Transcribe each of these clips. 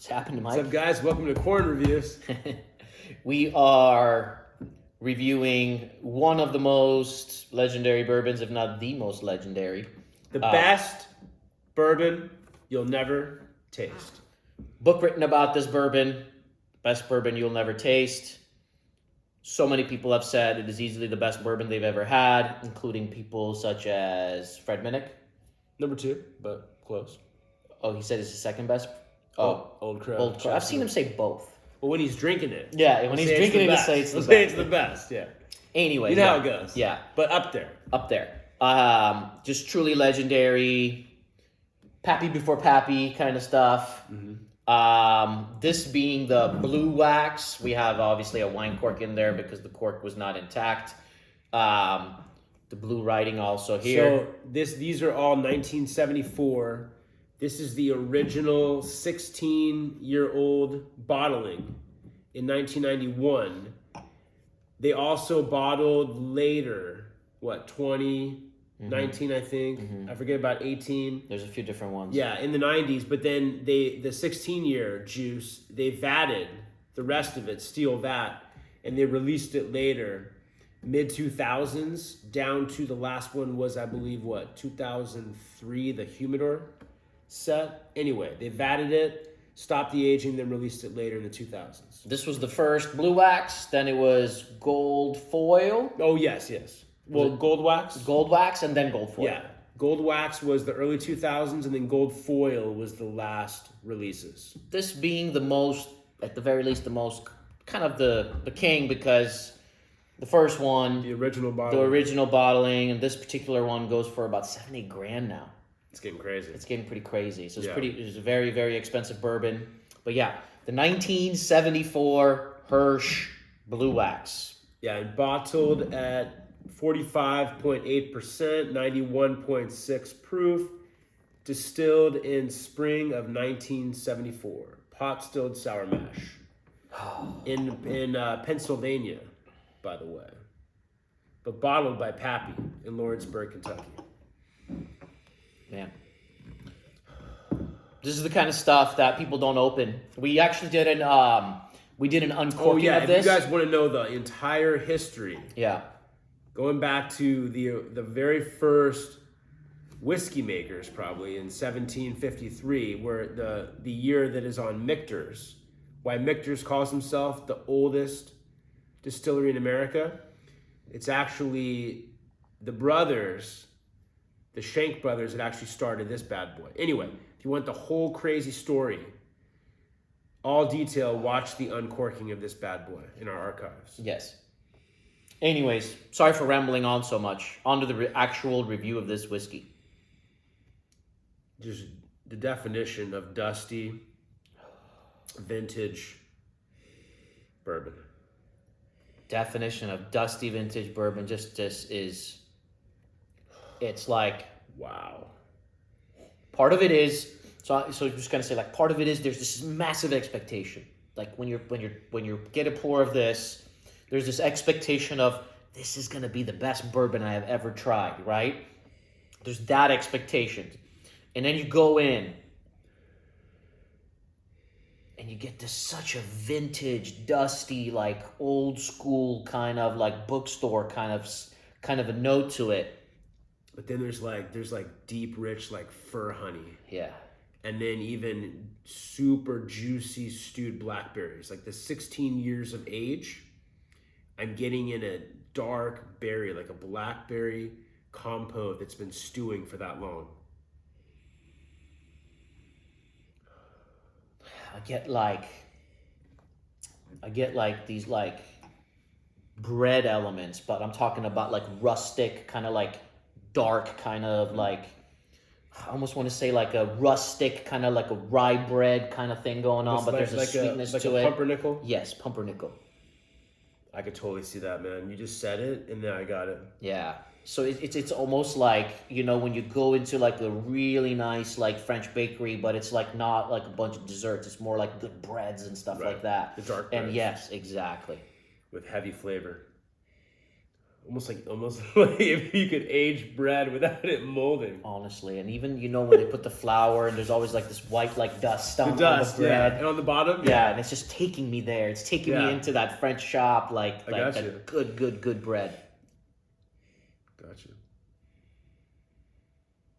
What's happening, Mike? What's up, guys? Welcome to Corn Reviews. We are reviewing one of the most legendary bourbons, if not the most legendary. The best bourbon you'll never taste. Book written about this bourbon, best bourbon you'll never taste. So many people have said it is easily the best bourbon they've ever had, including people such as Fred Minnick. Number 2, but close. Oh, he said it's the second best? Old Crow. Old Crow. I've seen him say both. Well, when he's drinking it. Yeah, when he's drinking it, he says it's the best. Say it's the best, yeah. Anyway. You know how it goes. Yeah. But up there. Up there. Just truly legendary, Pappy before Pappy kind of stuff. Mm-hmm. This being the Blue Wax, we have obviously a wine cork in there because the cork was not intact. The blue writing also here. So these are all 1974. This is the original 16-year-old bottling in 1991. They also bottled later, 2019, I think. Mm-hmm. I forget about 18. There's a few different ones. Yeah, in the 90s. But then the 16-year juice, they vatted the rest of it, steel vat, and they released it later, mid-2000s, down to the last one was, I believe, 2003, the Humidor set. Anyway, they vatted it, stopped the aging, then released it later in the 2000s. This was the first Blue Wax, then it was Gold Foil. Oh, yes. Well, Gold Wax? Gold Wax and then Gold Foil. Yeah. Gold Wax was the early 2000s, and then Gold Foil was the last releases. This being the most, at the very least, the most kind of the king, because the first one, the original bottling, and this particular one goes for about $70,000 now. It's getting crazy. It's getting pretty crazy. So it's a very, very expensive bourbon. But yeah, the 1974 Hirsch Blue Wax. Yeah, and bottled at 45.8%, 91.6 proof, distilled in spring of 1974. Pot stilled sour mash. in Pennsylvania, by the way. But bottled by Pappy in Lawrenceburg, Kentucky. Man, this is the kind of stuff that people don't open. We actually did an uncorking of this. If you guys want to know the entire history, going back to the very first whiskey makers, probably in 1753, where the year that is on Michter's, why Michter's calls himself the oldest distillery in America. It's actually the brothers. The Shank brothers had actually started this bad boy. Anyway, if you want the whole crazy story, all detail, watch the uncorking of this bad boy in our archives. Yes. Anyways, sorry for rambling on so much. On to the actual review of this whiskey. Just the definition of dusty, vintage bourbon. Definition of dusty vintage bourbon just is... It's like, wow. Part of it is, so I'm just gonna say, like, part of it is there's this massive expectation. Like when you get a pour of this, there's this expectation of this is gonna be the best bourbon I have ever tried, right? There's that expectation, and then you go in, and you get this such a vintage, dusty, like old school kind of like bookstore kind of a note to it. But then there's deep, rich, like fir honey. Yeah. And then even super juicy stewed blackberries. Like the 16 years of age, I'm getting in a dark berry, like a blackberry compote that's been stewing for that long. I get like these like bread elements, but I'm talking about like rustic, kind of like dark, kind of like, I almost want to say like a rustic, kind of like a rye bread kind of thing going on, but there's a sweetness to it. Pumpernickel? Yes, pumpernickel. I could totally see that, man. You just said it, and then I got it. Yeah. So it's almost like, you know, when you go into like a really nice like French bakery, but it's like not like a bunch of desserts. It's more like good breads and stuff like that. The dark breads. And yes, exactly. With heavy flavor. almost like if you could age bread without it molding. Honestly, and even when they put the flour and there's always like this white like dust on the bread, and on the bottom, and it's just taking me there. It's taking me into that French shop, like that good bread. Gotcha.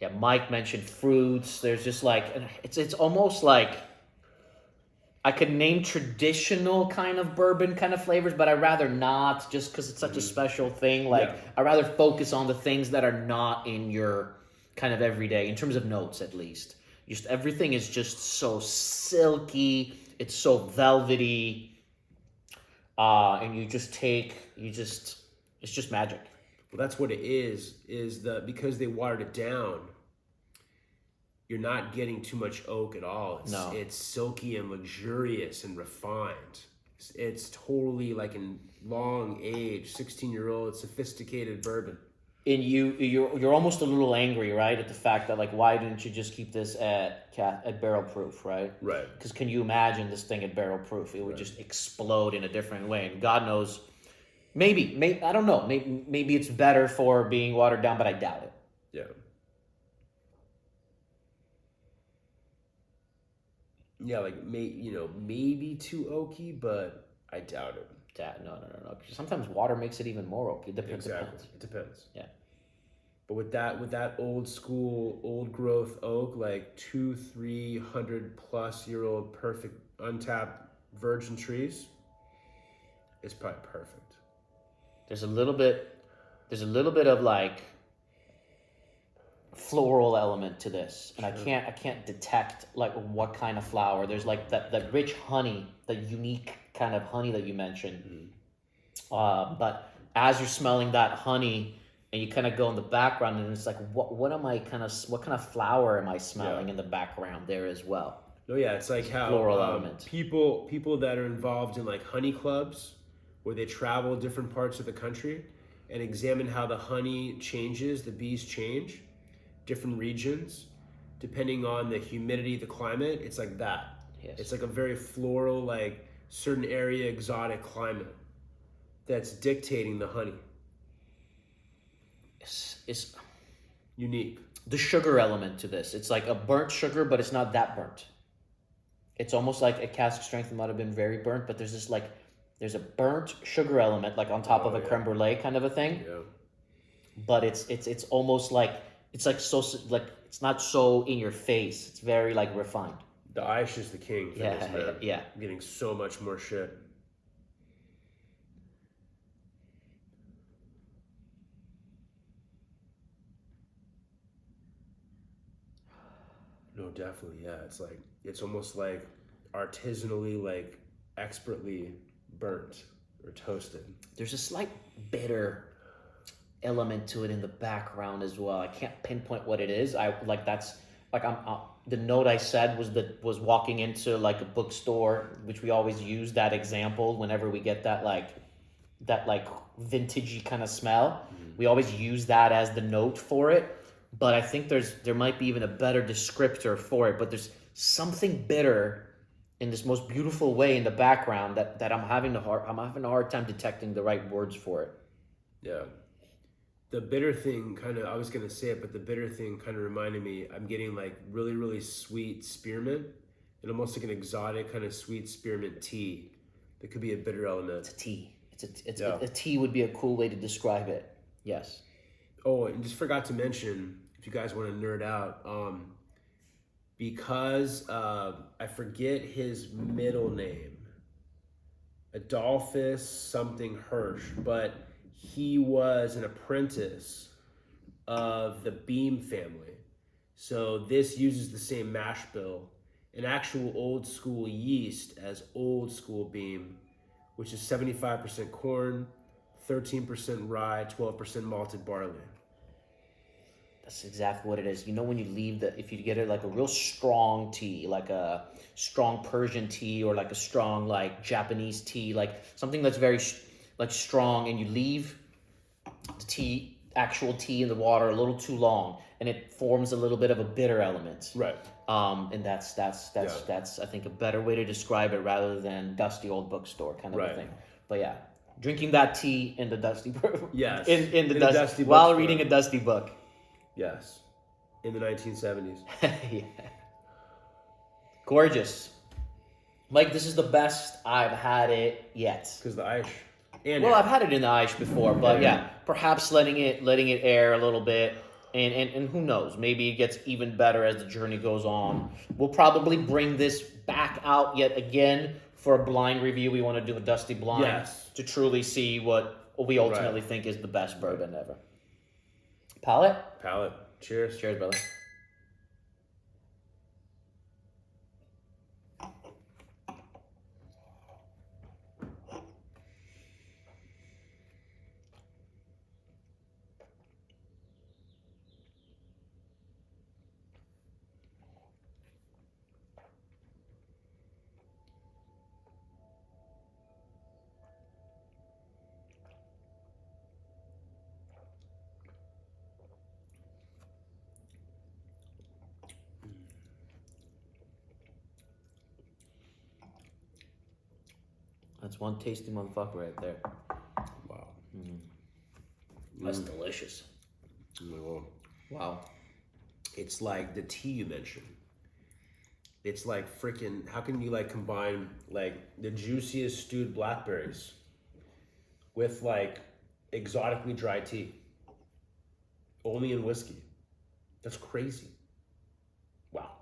Yeah, Mike mentioned fruits. There's just like it's almost like I could name traditional kind of bourbon kind of flavors, but I'd rather not, just because it's such a special thing. Like, I'd rather focus on the things that are not in your kind of everyday, in terms of notes at least. Just everything is just so silky. It's so velvety. And it's just magic. Well, that's what it is because they watered it down, you're not getting too much oak at all. It's silky and luxurious and refined. It's totally like a long age, 16-year-old, sophisticated bourbon. And you're almost a little angry, right, at the fact that, like, why didn't you just keep this at barrel proof, right? Right. Because can you imagine this thing at barrel proof? It would just explode in a different way. And God knows, maybe I don't know. Maybe it's better for being watered down, but I doubt it. Yeah. Yeah, like maybe too oaky, but I doubt it. No. Sometimes water makes it even more oaky. It depends. It depends. Yeah. But with that old school, old growth oak, like 200-300 plus year old, perfect untapped virgin trees, it's probably perfect. There's a little bit of like floral element to this, and sure. I can't detect like what kind of flower. There's like that rich honey, the unique kind of honey that you mentioned. Mm-hmm. But as you're smelling that honey, and you kind of go in the background, and it's like, what kind of flower am I smelling in the background there as well? No, yeah, it's like how floral element. People that are involved in like honey clubs, where they travel different parts of the country and examine how the honey changes, the bees change, different regions, depending on the humidity, the climate. It's like that. Yes. It's like a very floral, like certain area, exotic climate that's dictating the honey. It's unique. The sugar element to this. It's like a burnt sugar, but it's not that burnt. It's almost like a cask strength might have been very burnt, but there's a burnt sugar element, like on top of a creme brulee kind of a thing. Yeah. But it's almost like it's not so in your face. It's very like refined. The A.H is the king for this, man. Yeah. I'm getting so much more shit. No, definitely, yeah. It's almost like artisanally, like expertly burnt or toasted. There's a slight bitter element to it in the background as well. I can't pinpoint what it is. The note I said was walking into like a bookstore, which we always use that example whenever we get that vintagey kind of smell. Mm-hmm. We always use that as the note for it. But I think there might be even a better descriptor for it. But there's something bitter in this most beautiful way in the background that I'm having a hard time detecting the right words for it. Yeah. The bitter thing I was going to say it, but the bitter thing kind of reminded me, I'm getting like really, really sweet spearmint and almost like an exotic kind of sweet spearmint tea. That could be a bitter element. It's a tea. A tea would be a cool way to describe it. Yes. Oh, and just forgot to mention, if you guys want to nerd out, because I forget his middle name, Adolphus something Hirsch, but he was an apprentice of the Beam family. So this uses the same mash bill, an actual old school yeast as old school Beam, which is 75% corn, 13% rye, 12% malted barley. That's exactly what it is. When you leave if you get it like a real strong tea, like a strong Persian tea or like a strong like Japanese tea, like something that's very like strong, and you leave the actual tea in the water a little too long, and it forms a little bit of a bitter element. Right. And that's I think a better way to describe it rather than dusty old bookstore kind of a thing. But yeah. Drinking that tea in the dusty book. Yes. In the dusty while bookstore. reading a dusty book. Yes. In the 1970s. Yeah. Gorgeous. Mike, this is the best I've had it yet. Because the Aish. Well, I've had it in the Aish before, but yeah, perhaps letting it air a little bit, and who knows, maybe it gets even better as the journey goes on. We'll probably bring this back out yet again for a blind review. We want to do a dusty blind to truly see what we ultimately think is the best bourbon ever. Palate? Palate. Cheers. Cheers, brother. That's one tasty motherfucker right there. Wow. That's delicious. Wow. It's like the tea you mentioned. It's like freaking, how can you like combine like the juiciest stewed blackberries with like exotically dry tea? Only in whiskey. That's crazy. Wow.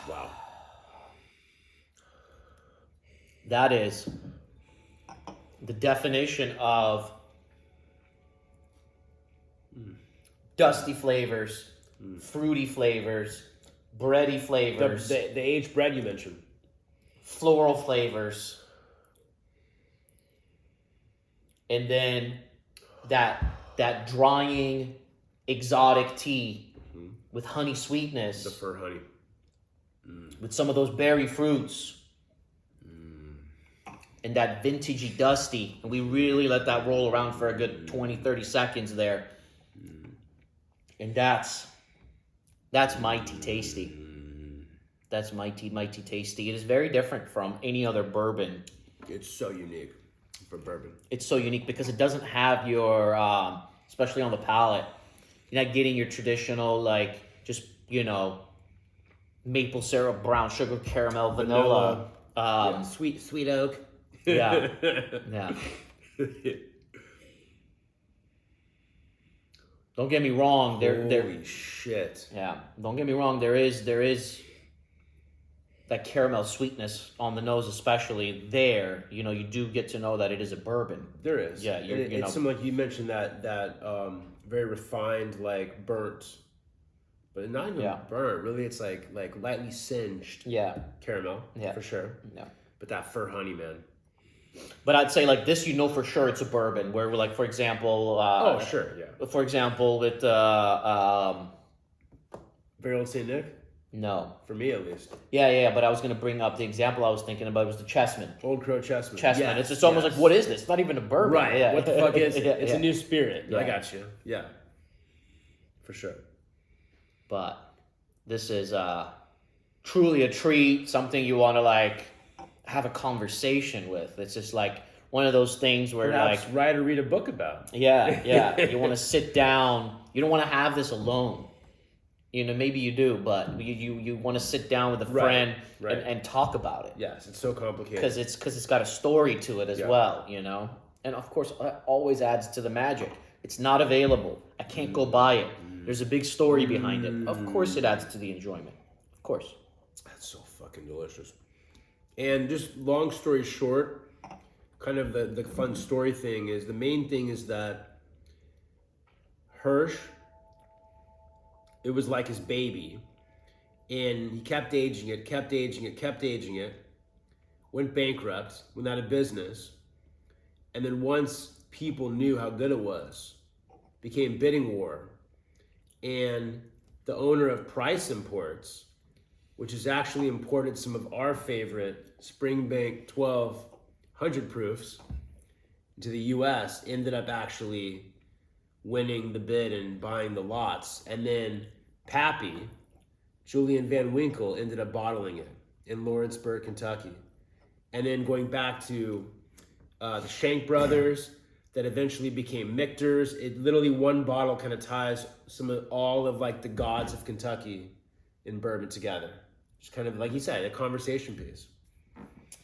Wow. That is the definition of dusty flavors, fruity flavors, bready flavors. The aged bread you mentioned. Floral flavors. And then that drying exotic tea with honey sweetness. The fir honey. With some of those berry fruits. And that vintagey dusty. And we really let that roll around for a good 20, 30 seconds there. And that's mighty tasty. That's mighty tasty. It is very different from any other bourbon. It's so unique for bourbon. It's so unique because it doesn't have your, especially on the palate, you're not getting your traditional, like, just, maple syrup, brown sugar, caramel, vanilla. Sweet oak. Yeah. Yeah. Don't get me wrong. Holy shit. Yeah. Don't get me wrong. There is that caramel sweetness on the nose, especially there. You do get to know that it is a bourbon. There is. Yeah. It's some, like you mentioned, that very refined, like burnt, but not even burnt. Really, it's like lightly singed. Yeah. Caramel. Yeah. For sure. Yeah. But that fir honey, man. But I'd say like this, for sure it's a bourbon. Where like, for example. Sure. Yeah. For example, with Very Old Saint Nick. No. For me, at least. Yeah. But I was gonna bring up the example I was thinking about was the Chessman. Old Crow Chessman. Chessman. Yes, it's almost like, what is this? It's not even a bourbon. Right. Yeah. What the fuck is it? It's a new spirit. Yeah. I got you. Yeah. For sure. But this is truly a treat. Something you want to like have a conversation with. It's just like one of those things where perhaps like write or read a book about. Yeah. You want to sit down. You don't want to have this alone. Maybe you do, but you want to sit down with a friend and talk about it. Yes, it's so complicated. Because it's got a story to it as well, And of course, that always adds to the magic. It's not available. I can't go buy it. There's a big story behind it. Of course it adds to the enjoyment. Of course. That's so fucking delicious. And just long story short, kind of the fun story thing is, the main thing is that Hirsch, it was like his baby, and he kept aging it, went bankrupt, went out of business, and then once people knew how good it was, became bidding war, and the owner of Price Imports, which has actually imported some of our favorite Springbank 1200 proofs to the US, ended up actually winning the bid and buying the lots. And then Pappy, Julian Van Winkle, ended up bottling it in Lawrenceburg, Kentucky. and then going back to the Shank brothers that eventually became Michter's. It literally, one bottle kind of ties all of like the gods of Kentucky in bourbon together. Just kind of like you said, a conversation piece.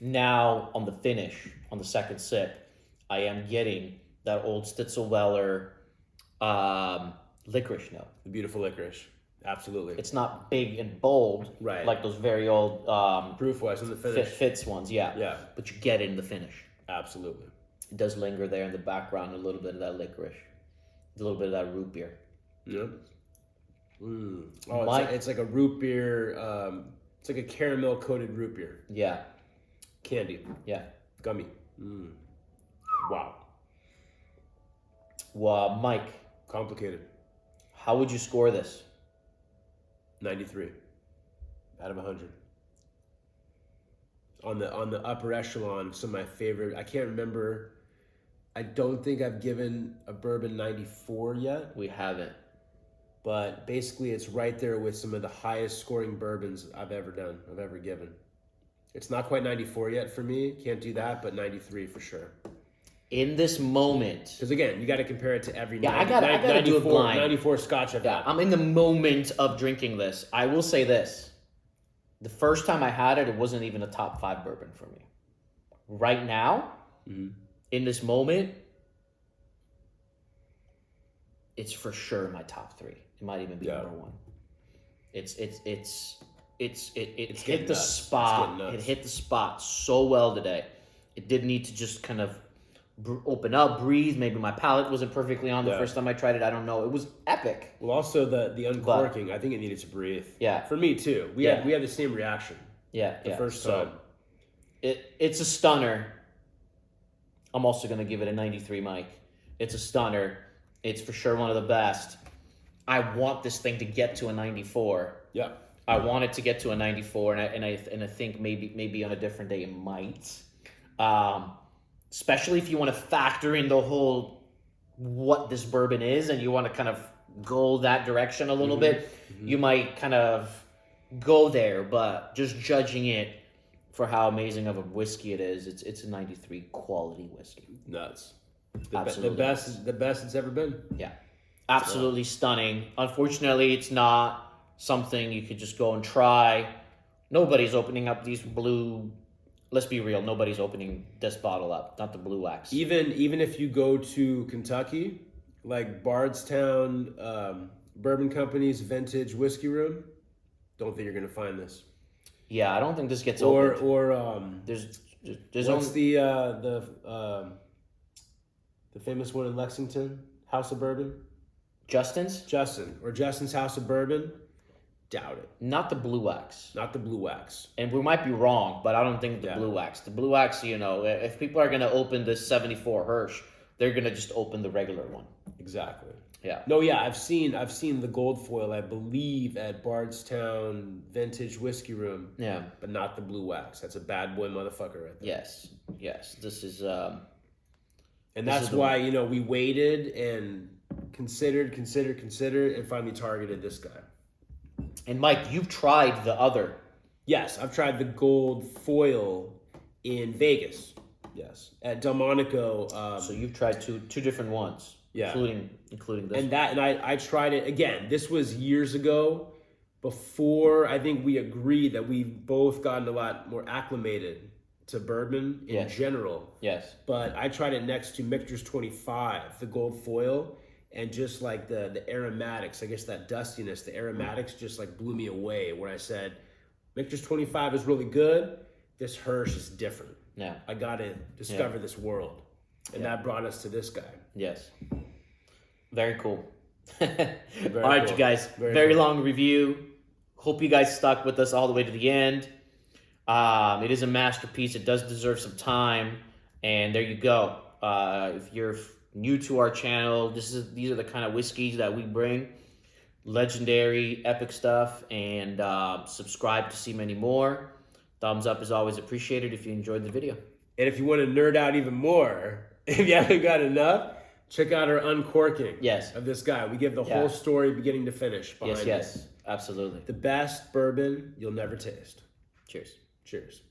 Now on the finish, on the second sip, I am getting that old Stitzelweller licorice note. The beautiful licorice. Absolutely. It's not big and bold, right? Like those very old proof-wise in the finish. Fitz ones, yeah. Yeah. But you get it in the finish. Absolutely. It does linger there in the background, a little bit of that licorice, a little bit of that root beer. Yeah. Oh, it's like a root beer. It's like a caramel coated root beer. Yeah. Candy. Yeah. Gummy. Wow. Well, Mike. Complicated. How would you score this? 93 out of 100. On the upper echelon, some of my favorite. I can't remember. I don't think I've given a bourbon 94 yet. We haven't. But basically, it's right there with some of the highest scoring bourbons I've ever given. It's not quite 94 yet for me. Can't do that, but 93 for sure. In this moment, because again, you got to compare it to every. I gotta do it blind. 94 Scotch I've had. I'm in the moment of drinking this. I will say this: the first time I had it, it wasn't even a top 5 bourbon for me. Right now, in this moment, it's for sure my top 3. It might even be number 1. It hit the spot. It hit the spot so well today. It did need to just kind of open up, breathe. Maybe my palate wasn't perfectly on the first time I tried it. I don't know. It was epic. Well, also the uncorking, I think it needed to breathe. Yeah. For me too. We had the same reaction. Yeah. The first time. It's a stunner. I'm also gonna give it a 93, Mike. It's a stunner. It's for sure one of the best. I want this thing to get to a 94. Yeah. I want it to get to a 94, and I think maybe on a different day it might. Especially if you want to factor in the whole what this bourbon is, and you want to kind of go that direction a little bit, you might kind of go there. But just judging it for how amazing of a whiskey it is, it's a 93 quality whiskey. Nuts. The best it's ever been. Yeah, absolutely stunning. Unfortunately, it's not something you could just go and try. Nobody's opening up these blue. Let's be real. Nobody's opening this bottle up. Not the Blue Wax. Even if you go to Kentucky, like Bardstown Bourbon Company's vintage whiskey room, don't think you're gonna find this. Yeah, I don't think this gets opened. Or there's what's the famous one in Lexington, House of Bourbon? Justin's House of Bourbon. Doubt it. Not the Blue Wax. Not the Blue Wax. And we might be wrong, but I don't think the Blue Wax. The Blue Wax, if people are going to open this 74 Hirsch, they're going to just open the regular one. Exactly. Yeah. No, yeah, I've seen the gold foil, I believe, at Bardstown Vintage Whiskey Room. Yeah. But not the Blue Wax. That's a bad boy motherfucker right there. Yes. This is and that's why, we waited and considered, and finally targeted this guy. And Mike, you've tried the other. Yes, I've tried the gold foil in Vegas. Yes, at Delmonico. So you've tried two different ones. Yeah, including this. And I tried it again. This was years ago, before I think we agreed that we've both gotten a lot more acclimated to bourbon in general. Yes. But I tried it next to Michter's 25, the gold foil. And just like the aromatics, I guess that dustiness, the aromatics just like blew me away, where I said, Michter's 25 is really good. This Hirsch is different. Yeah. I got to discover this world. And that brought us to this guy. Yes. Very cool. All cool. right, you guys. Very cool. Long review. Hope you guys stuck with us all the way to the end. It is a masterpiece. It does deserve some time. And there you go. If you're new to our channel, these are the kind of whiskeys that we bring. Legendary, epic stuff. And subscribe to see many more. Thumbs up is always appreciated if you enjoyed the video. And if you want to nerd out even more, if you haven't got enough, check out our uncorking of this guy. We give the whole story beginning to finish behind it. Yes, absolutely. The best bourbon you'll never taste. Cheers. Cheers.